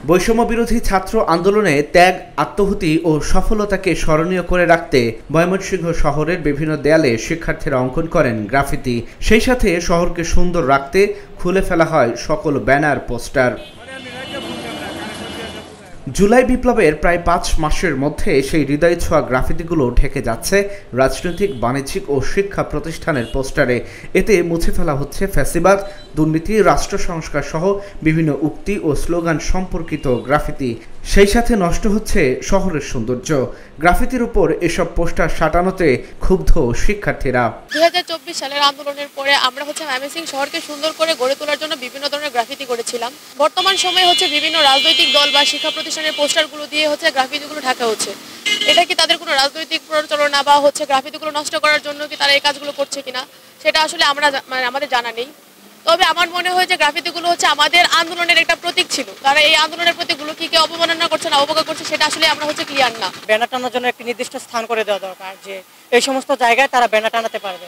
বৈষম্য বিরোধী ছাত্র আন্দোলনে ত্যাগ, আত্মহুতি ও সফলতাকে স্মরণীয় করে রাখতে ময়মনসিংহ শহরের বিভিন্ন দেয়ালে শিক্ষার্থীরা অঙ্কন করেন গ্রাফিতি। সেই সাথে শহরকে সুন্দর রাখতে খুলে ফেলা হয় সকল ব্যানার, পোস্টার। জুলাই বিপ্লবের প্রায় ৫ মাসের মধ্যে সেই হৃদয় ছোঁয়া গ্রাফিতিগুলো ঢেকে যাচ্ছে রাজনৈতিক, বাণিজ্যিক ও শিক্ষা প্রতিষ্ঠানের পোস্টারে। এতে মুছে ফেলা হচ্ছে ফ্যাসিবাদ, দুর্নীতি, রাষ্ট্র সংস্কার সহ বিভিন্ন উক্তি ও স্লোগান সম্পর্কিত গ্রাফিতি। সেই সাথে নষ্ট হচ্ছে শহরের সৌন্দর্য। গ্রাফিতির উপর এসব পোস্টার সাটানোতে ক্ষুব্ধ শিক্ষার্থীরা। 2024 সালের আন্দোলনের পরে আমরা ময়মনসিংহ শহরকে সুন্দর করে গড়ে তোলার জন্য বিভিন্ন ধরনের গ্রাফিতি করেছিলাম। বর্তমান সময়ে বিভিন্ন রাজনৈতিক দল বা শিক্ষা প্রতিষ্ঠানের পোস্টারগুলো দিয়ে গ্রাফিতিগুলো ঢাকা হচ্ছে। এটা কি তাদের কোনো রাজনৈতিক প্রচারণা বা গ্রাফিতিগুলো নষ্ট করার জন্য কি তারা এই কাজগুলো করছে কিনা সেটা আসলে আমাদের জানা নেই। তবে আমার মনে হয় যে গ্রাফিতিগুলো আমাদের আন্দোলনের একটা প্রতীক ছিল। তারা এই আন্দোলনের প্রতীকগুলো কি অবমাননা করছে না অবজ্ঞা করছে সেটা আসলে আমরা ক্লিয়ার না। ব্যানার টানার জন্য একটি নির্দিষ্ট স্থান করে দেওয়া দরকার, যে এই সমস্ত জায়গায় তারা ব্যানার টানাতে পারবে।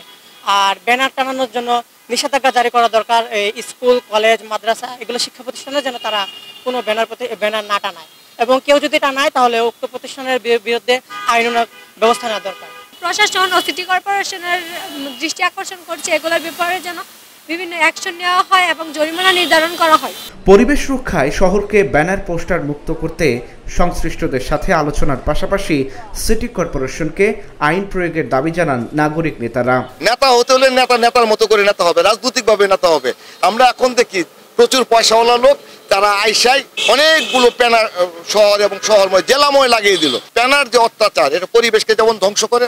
আর ব্যানার টানানোর জন্য নিষেধাজ্ঞা জারি করা দরকার। এই স্কুল, কলেজ, মাদ্রাসা এগুলো শিক্ষা প্রতিষ্ঠানে যেন তারা কোনো ব্যানার না টানায়, এবং কেউ যদি টানায় তাহলে উক্ত প্রতিষ্ঠানের বিরুদ্ধে আইনানুগ ব্যবস্থা নেওয়া দরকার। প্রশাসন ও সিটি কর্পোরেশনের দৃষ্টি আকর্ষণ করছে এগুলোর ব্যাপারে যেন বিভিন্ন অ্যাকশন নেওয়া হয় এবং জরিমানা নির্ধারণ করা হয়। পরিবেশ রক্ষায় শহরকে ব্যানার, পোস্টার মুক্ত করতে সংশ্লিষ্টদের সাথে আলোচনার পাশাপাশি সিটি কর্পোরেশনকে আইন প্রয়োগের দাবি জানান নাগরিক নেতারা। নেতা হতে হলে নেতার মতো করে নেতা হবে, রাজনৈতিকভাবে নেতা হবে। আমরা এখন দেখি প্রচুর পয়সাওয়ালা লোক তারা আইসায় অনেকগুলো ব্যানার শহর এবং শহরময়, জেলাময় লাগিয়ে দিল। ব্যানার যে অত্যাচার, এটা পরিবেশকে যেমন ধ্বংস করে,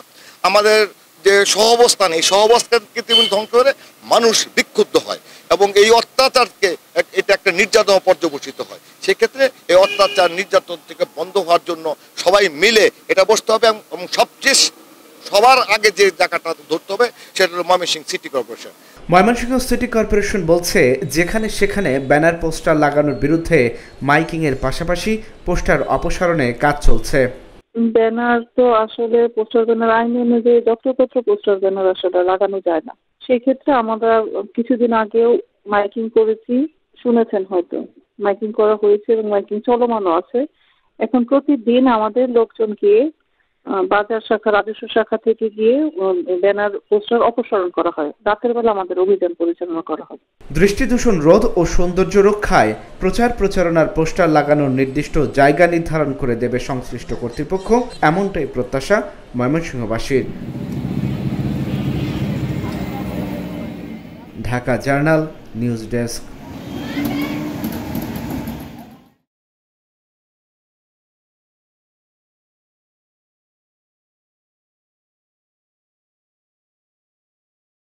আমাদের যে সহাবস্থান, এই সহাবস্থানকে তেমন ধ্বংস করে মানুষ বিক্ষুব্ধ হয় এবং এই অত্যাচারকে এটা একটা নির্যাতন পর্যবসিত হয়। সেক্ষেত্রে এই অত্যাচার, নির্যাতন থেকে বন্ধ হওয়ার জন্য সবাই মিলে এটা বসতে হবে এবং সবার আগে যে জায়গাটা ধরতে হবে সেটা হলো Mymensingh city corporation. Mymensingh city corporation বলছে, যেখানে সেখানে ব্যানার, পোস্টার লাগানোর বিরুদ্ধে মাইকিংয়ের পাশাপাশি পোস্টার অপসারণে কাজ চলছে। ব্যানার তো আসলে পোস্টার ব্যানার আইন অনুযায়ী যত্রতত্র পোস্টার ব্যানার আসলে লাগানো যায় না। সেই ক্ষেত্রে আমরা কিছুদিন আগেও মাইকিং করেছি, শুনেছেন হয়তো। মাইকিং করা হয়েছে এবং মাইকিং চলমানও আছে। এখন প্রতিদিন আমাদের লোকজন গিয়ে বাজার শাখা, রাজস্ব শাখা থেকে গিয়ে ব্যানার, পোস্টার অপসারণ করা হয়। রাতের বেলা আমাদের অভিযান পরিচালনা করা হয়। দৃষ্টিদূষণ রোধ ও সৌন্দর্য রক্ষায় প্রচারণার পোস্টার লাগানোর নির্দিষ্ট জায়গা নির্ধারণ করে দেবে সংশ্লিষ্ট কর্তৃপক্ষ, এমনটাই প্রত্যাশা ময়মনসিংহবাসীর। Dhaka Journal, news desk.